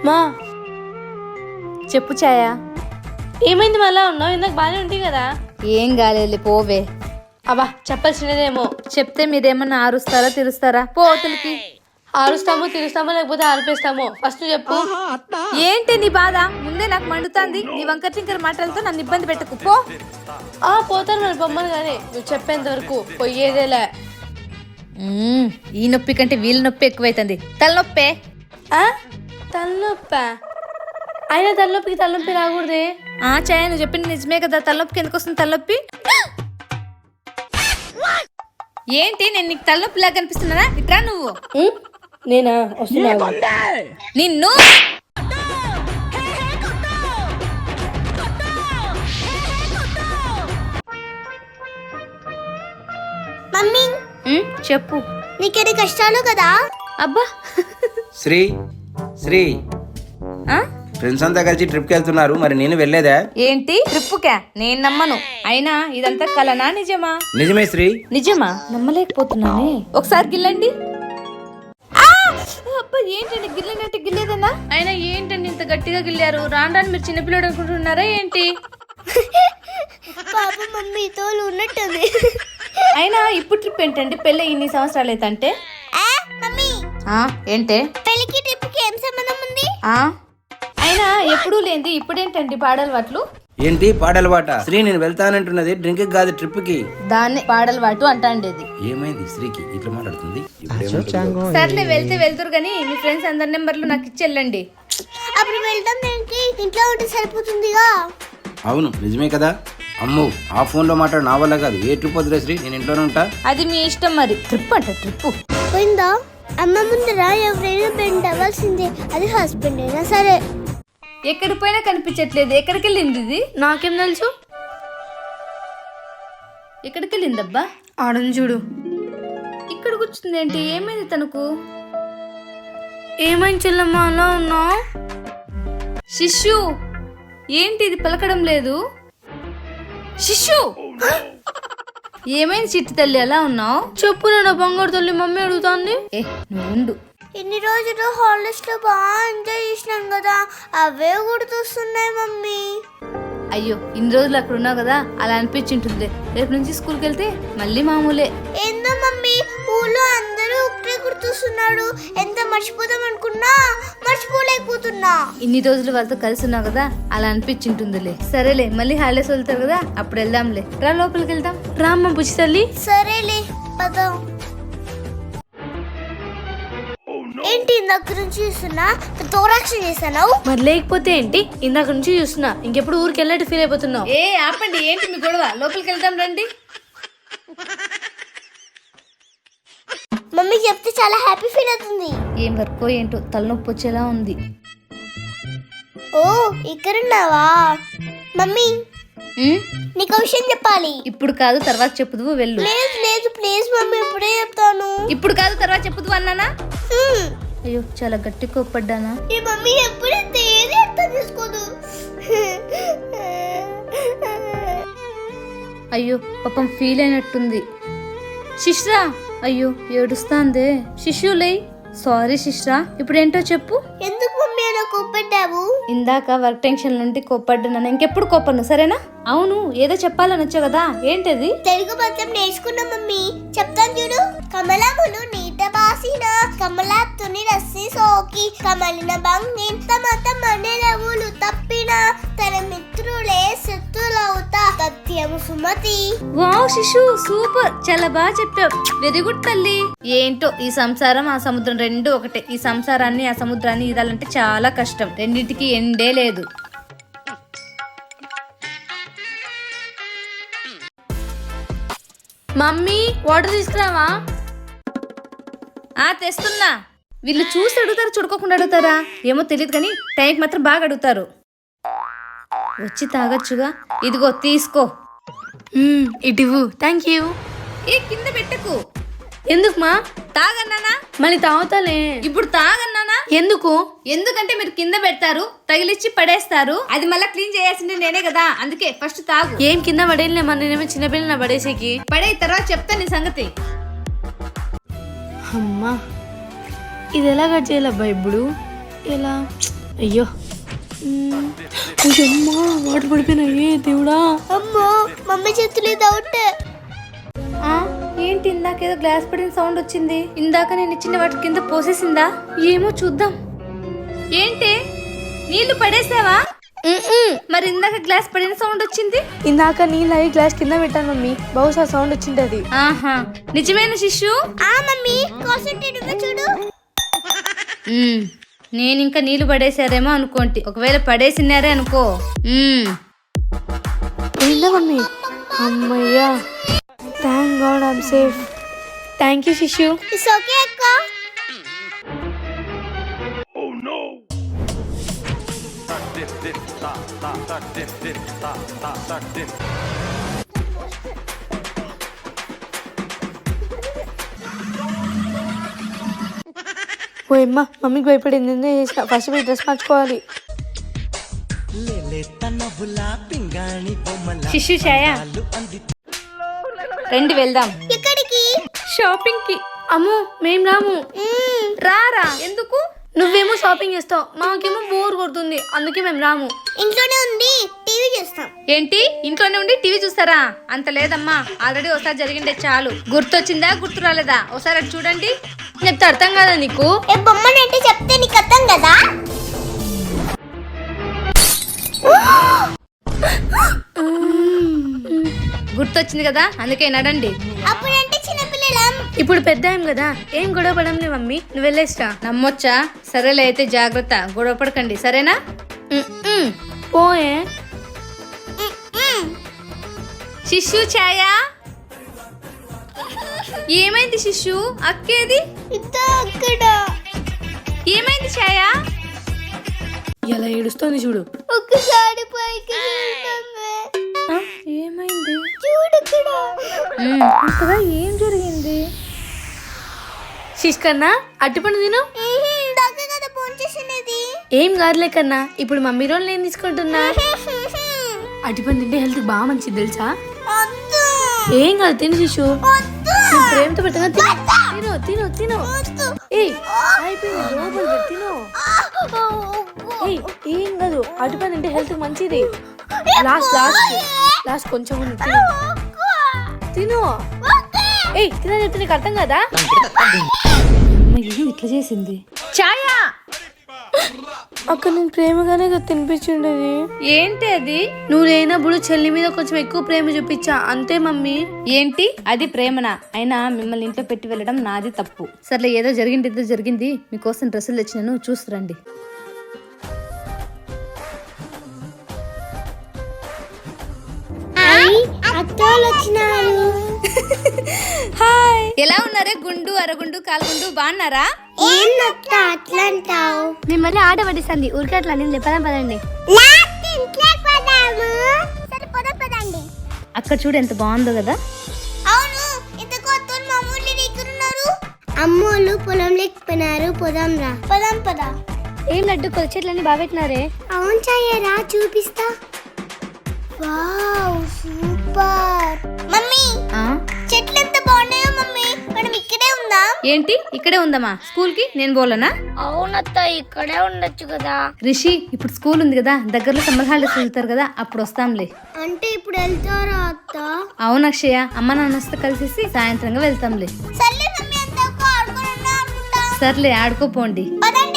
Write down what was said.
మా చెప్పు ఛాయా. ఏమైంది మళ్ళా ఉన్నావు? ఇందాక బాగానే ఉంటుంది కదా. ఏం కాలేదు పోవే. అబ్బా చెప్పాల్సినదేమో. చెప్తే మీరేమన్నా ఆరుస్తారా తిరుస్తారా? పోతులకి ఆరుస్తామో తిరుస్తామో లేకపోతే ఆరిపేస్తామో ఫస్ట్ చెప్పు. ఏంటి నీ బాధ? ముందే నాకు మండుతాంది. నీ వంకర మాటలతో నన్ను ఇబ్బంది పెట్టకు పో. పోతాను మరి బొమ్మను కానీ నువ్వు చెప్పేంత వరకు పోయేదేలే. ఈ నొప్పి కంటే వీళ్ళ నొప్పి ఎక్కువైతుంది. తలనొప్పే. తలనొప్పి? అయినా తలనొప్పికి తలనొప్పి రాకూడదే. ఛాయా నువ్వు చెప్పింది నిజమే కదా. తలనొప్పికి ఎందుకు వస్తుంది తలనొప్పి? ఏంటి నేను నీకు తలనొప్పి లాగా కనిపిస్తున్నానా? ఇట్రా నువ్వు. నేనా వస్తున్నా నిన్ను. మమ్మీ చెప్పు. నీకెన్ని కష్టాలు కదా. అబ్బా శ్రీ ఫ్రెండ్స్ అంతా కలిసి ట్రిప్కి వెళ్తున్నారు, మరి నేను వెళ్ళేదా? ఏంటి ట్రిప్పుకా? నేను నమ్మను. అయినా ఇదంతా కలనా నిజమా? నిజమే శ్రీ. నిజమా? నమ్మలేకపోతున్నానే. ఒకసారి గిల్లండి. అబ్బా ఏంటండి గిల్లినట్టు గిల్లేదన్నా? అయినా ఏంటండి ఇంత గట్టిగా గిల్లారు? రాను మీరు చిన్నపిల్లడు అనుకుంటున్నారా ఏంటి? పాప మమ్మీతో ఉన్నట్టుంది. అయినా ఇప్పుడు ట్రిప్ ఏంటండి? పెళ్ళి ఇన్ని సంవత్సరాలు అయితే మమ్మీ ఏంటే పెళ్ళికి ట్రిప్కి ఏం సంబంధం ఉంది? అయినా ఎప్పుడూ లేంది ఇప్పుడేంటండి పాడలవాట్లు? ఏంటి పాడలవాట? శ్రీ నేను వెళ్తానంటున్నది డ్రింక్ కాదు ట్రిప్ కి. దాన్ని పాడలవాటు అంటాండేది. ఏమైంది శ్రీకి ఇట్లా మాట్లాడుతుంది? సర్లే వెళ్తే వెళ్తురు గానీ మీ ఫ్రెండ్స్ అందరి నెంబర్లు నాకు ఇచ్చెళ్ళండి. అప్పుడు వెళ్దాం. దేనికి? ఇంట్లో ఉంటే సరిపోతుందిగా. అవును నిజమే కదా. అమ్మో ఆ ఫోన్ లో మాట్లాడు నా వల్ల కాదు. ఏ ట్రిప్ వద్దులే శ్రీ, నేను ఇంట్లోనే ఉంటా. అది మీ ఇష్టం. మరి ట్రిప్ అంట ట్రిప్ పోయిందా? అమ్మ ముందర ఎవరైనా బెండ్ అవ్వాల్సిందే, అది హస్బెండ్ అయినా సరే. ఎక్కడి పోయినా కనిపించట్లేదు. ఎక్కడికి వెళ్ళింది ఇది? నాకేం తెలుసు. ఎక్కడికి వెళ్ళిందబ్బా? ఆడని చూడు. ఇక్కడ కూర్చుంది ఏంటి? ఏమైంది తనకు? ఏమైంది చెల్లమ్మ అలా ఉన్నావు? శిష్యు ఏంటి ఇది పలకడం లేదు? శిష్యు ఏమైంది చిట్టి తల్లి అలా ఉన్నావు? చెప్పు నా బంగారు తల్లి, మమ్మీ అడుగుతాంది. నువ్వు ఇన్ని రోజులు హాలిడేస్ లో బాగా ఎంజాయ్ చేసినాం కదా, అవే గుర్తొస్తున్నాయి మమ్మీ. అయ్యో ఇన్ని రోజులు అక్కడ ఉన్నావు కదా, అలా అనిపించింటుంది. రేపు నుంచి స్కూల్కి వెళ్తే మళ్ళీ మామూలే. ఏందో మమ్మీ ఊళ్ళో అందరూ ఒకటే గుర్తొస్తున్నాడు. ఎంత మర్చిపోదాం అనుకున్నా మర్చిపోలేకపోతున్నా. ఇన్ని రోజులు వాళ్ళతో కలిసి ఉన్నావు కదా, అలా అనిపించింటుందిలే. సరేలే మళ్ళీ హాలిడేస్ వెళ్తారు కదా, అప్పుడు వెళ్దాంలే. రా లోపలికి వెళ్దాం. రామ్మ బుజ్జి తల్లి. సరేలే పద. ఏంటి ఇందాక నుంచి చూస్తున్నా తోరాక్షన్ చేశాను? మరి లేకపోతే ఏంటి? ఇందాక నుంచి చూస్తున్నా. ఇంకెప్పుడు ఊరికి వెళ్ళినట్టు ఫీల్ అయిపోతున్నావు. ఆపండి ఏంటి మీ గొడవ? లోపలికి వెళ్దాం రండి. మమ్మీ చెప్తే చాలా హ్యాపీ ఫీల్ అవుతుంది. ఏం వర్కో ఏంటో తలనొప్పి వచ్చేలా ఉంది. ఓ ఇక్కడున్నావా? మమ్మీ నీకు విషయం చెప్పాలి. ఇప్పుడు కాదు తర్వాత చెప్పుదువు వెళ్ళు. లేదు లేదు ప్లీజ్ మమ్మీ, ఇప్పుడే చెప్తాను. ఇప్పుడు కాదు తర్వాత చెప్పుదువు అన్నానా? అయ్యో చాలా గట్టి కోప్పడ్డానా? ఈ మమ్మీ ఎప్పుడు ఏది అర్థం చేసుకోదు. అయ్యో పాపం ఫీల్ అయినట్టుంది. శిష్రా అయ్యో ఏడుస్తాందే. శిష్యులే సారీ శిష్రా, ఇప్పుడేంటో చెప్పు. ఎందుకు మమ్మీ అలా కోప్పడ్డావు? ఇందాక వర్క్ టెన్షన్ నుండి కోప్పడ్డాను. ఇంకెప్పుడు కోపడ్ను సరేనా? అవును ఏదో చెప్పాలని వచ్చావు కదా, ఏంటది? తెలుగు పద్యం నేర్చుకున్నా మమ్మీ, చెప్తాను చూడు. కమలములు నీట బాసిన కమలాత్తుని రస్సి సోకి కమలిన భంగిన్ తమ తమ నెలవులు తప్పిన తన మిత్రులే శత్రులవుతా సత్యము సుమతి. వావ్ శిశు సూపర్, చాలా బాగా చెప్పావు. వెరీ గుడ్ తల్లి. ఏంటో ఈ సంసారం ఆ సముద్రం రెండు ఒకటే. ఈ సంసారాన్ని ఆ సముద్రాన్ని ఇదాలంటే చాలా కష్టం. రెండింటికి ఎండే లేదు. మమ్మీ వాటర్ తీసుకురావా? తెస్తున్నా. వీళ్ళు చూసి అడుగుతారు చూడుకోకుండా అడుగుతారా ఏమో తెలియదు కానీ టైంకి మాత్రం బాగా అడుగుతారు. వచ్చి తాగొచ్చుగా. ఇదిగో తీసుకో. ఇటువు. Thank you. కింద పెట్టకు. ఎందుకు మా? తాగన్నానా? మళ్ళీ తాగుతాలే. ఇప్పుడు తాగన్నానా? ఎందుకు? ఎందుకంటే మీరు కింద పెడతారు, తగిలిచ్చి పడేస్తారు. అది మళ్ళీ క్లీన్ చేయాల్సింది నేనే కదా, అందుకే ఫస్ట్ తాగు. ఏం కింద పడేయలేమా? నేనేమో చిన్నపిల్లన పడేసేకి. పడే తర్వాత చెప్తా నీ సంగతి. అమ్మా ఇది ఎలా కట్ చేయాలబ్బా ఇప్పుడు? ఎలా? అయ్యో అమ్మా వాటర్ పడిపోయినాయి దేవుడా. అమ్మో మమ్మీ చేతులు డౌట్. ఆ, ఏంటి ఇందాకేదో గ్లాస్ పడిన సౌండ్ వచ్చింది. ఇందాక నేను ఇచ్చిన వాటి కింద పోసేసిందా ఏమో చూద్దాం. ఏంటి నీళ్లు పడేసావా? మరి ఇందాక గ్లాస్ పడిన సౌండ్ వచ్చింది. ఇందాక నీళ్ళు అయి గ్లాస్ కింద పెట్టాను మమ్మీ, బహుశా సౌండ్ వచ్చింటది. ఆహా, నిజమైన శిష్యు? ఆ మమ్మీ కాన్సంట్రేట్ చూడు. నేను ఇంకా నీళ్లు పడేసారేమో అనుకోండి. ఒకవేళ పడేసినారే అనుకో. ఏందా మమ్మీ? అమ్మయ్యా, thank God I'm safe. Thank you శిష్యు. ఇట్స్ ఓకే అక్క. ఓ అమ్మ, మమ్మీకి భయపడింది. ఎందుకు చేసిన? ఫస్ట్ పోయి డ్రెస్ మార్చుకోవాలి. శిష్యు ఛాయ, రండి వెళ్దాం. ఎక్కడికి? షాపింగ్ కి. అమ్మో మేం రాము. రారా? ఎందుకు? నువ్వేమో షాపింగ్ చేస్తావు, మాకేమో బోర్ కొడుతుంది, అందుకే మేము రాము. ఇంట్లోనే ఉండి టీవీ చూస్తాం. ఏంటి ఇంట్లోనే ఉండి టీవీ చూస్తారా? అంత లేదమ్మా, ఆల్రెడీ ఒకసారి జరిగిండే చాలు. గుర్తొచ్చిందా గుర్తు రాలేదా? ఒకసారి అటు చూడండి. చెప్తే అర్థం కాదా నీకు? ఏ బొమ్మనంటే చెప్తే నీకు అర్థం కదా. గుర్తొచ్చింది కదా, అందుకే నడండి. అప్పుడంటే చిన్నపిల్లలం. ఇప్పుడు పెద్ద ఏం కదా, ఏం గొడవ పడంలే మమ్మీ, నువ్వు వెళ్ళేస్తా. నమ్మొచ్చా? సరేలే అయితే జాగ్రత్త, గొడవ పడకండి సరేనా? పోయే. శిష్యు ఛాయ, ఏమైంది శిష్యు? అక్కేది? అక్కడ ఏమైంది ఛాయ? ఇలా ఏడుస్తోంది చూడు. ఒక్కసారి పైకి చూడమ్మా. ఏమైంది? చూడు ఇక్కడ. అంతగా ఏం జరిగింది? శిష్కన్నా అట్టుపండు తిను. దాకా కదా ఫోన్ చేసినది. ఏం కాదులే కన్నా, ఇప్పుడు మమ్మీ రోజులు నేను తీసుకుంటున్నా. అట్టుపండు తింటే హెల్త్ బాగా మంచిది తెలుసా. వద్దు. ఏం కాదు, తిను శిశు. వద్దు. నువ్వు ప్రేమతో పెట్టగా తిను తిను తిను. వద్దు. ఏయ్ అయిపోయింది, లోపల పెట్టు, తిను. ఏయ్ ఏం కాదు, అటుపండు తింటే హెల్త్ మంచిది. లాస్ట్ లాస్ట్ లాస్ట్ కొంచెం ఉంది, తిను తిను. ఏయ్ తిన చెప్తే నీకు అర్థం కదా. ఇట్లా చేసింది ఛాయ. అక్కడ నేను ప్రేమగానే కదా తినిపించుండేది. ఏంటి అది? నువ్వు లేనప్పుడు చెల్లి మీద కొంచెం ఎక్కువ ప్రేమ చూపించా, అంతే మమ్మీ. ఏంటి అది ప్రేమనా? అయినా మిమ్మల్ని ఇంట్లో పెట్టి వెళ్ళడం నాది తప్పు. సర్లే, ఏదో జరిగింది. మీకోసం డ్రెస్సులు తెచ్చినాను, చూస్తురండి. అత్తలు వచ్చినారు. హాయ్, ఎలా ఉన్నారే? గుండు అరగుండు కాలుగుండు బాగున్నారా? ఏందత్త అట్లా అంటావు? మిమ్మల్ని ఆట పడిస్తుంది, ఊరికే అట్లా నేను పదండి. పదండి. అక్కడ చూడు ఎంత బాగుందో కదా. అవును, ఇంతకు అత్తలు మామూలు దగ్గర ఉన్నారు. అమ్మోళ్ళు పొలం లేకపోయినారు. పోదాం రా. పదా. ఏం లడ్డు కొద్ది చెట్లన్నీ బాగా పెట్టినారే. అవును చాయరా, చూపిస్తా. Wow super. మమ్మీ చెట్లు ఎంత బాగున్నాయో మమ్మీ, మనం ఇక్కడే ఉందాం. ఏంటి ఇక్కడే ఉందమ్మా? స్కూల్ కి నేను పోలేనా? అవునత్త, ఇక్కడే ఉండొచ్చు కదా. రిషి, ఇప్పుడు స్కూల్ ఉంది కదా, దగ్గరలో సమ్మర్ హాలిడేస్ వెళ్తారు కదా, అప్పుడు వస్తాంలే. అంటే ఇప్పుడు వెళ్తారా అత్త? అవును అక్షయ, అమ్మ నాన్నతో కలిసి సాయంత్రంగా వెళ్తాంలే. సర్లే మమ్మీ, అంతా ఆడుకున్నా అనుకుంటా. సర్లే, ఆడుకోపోండి. పదండి.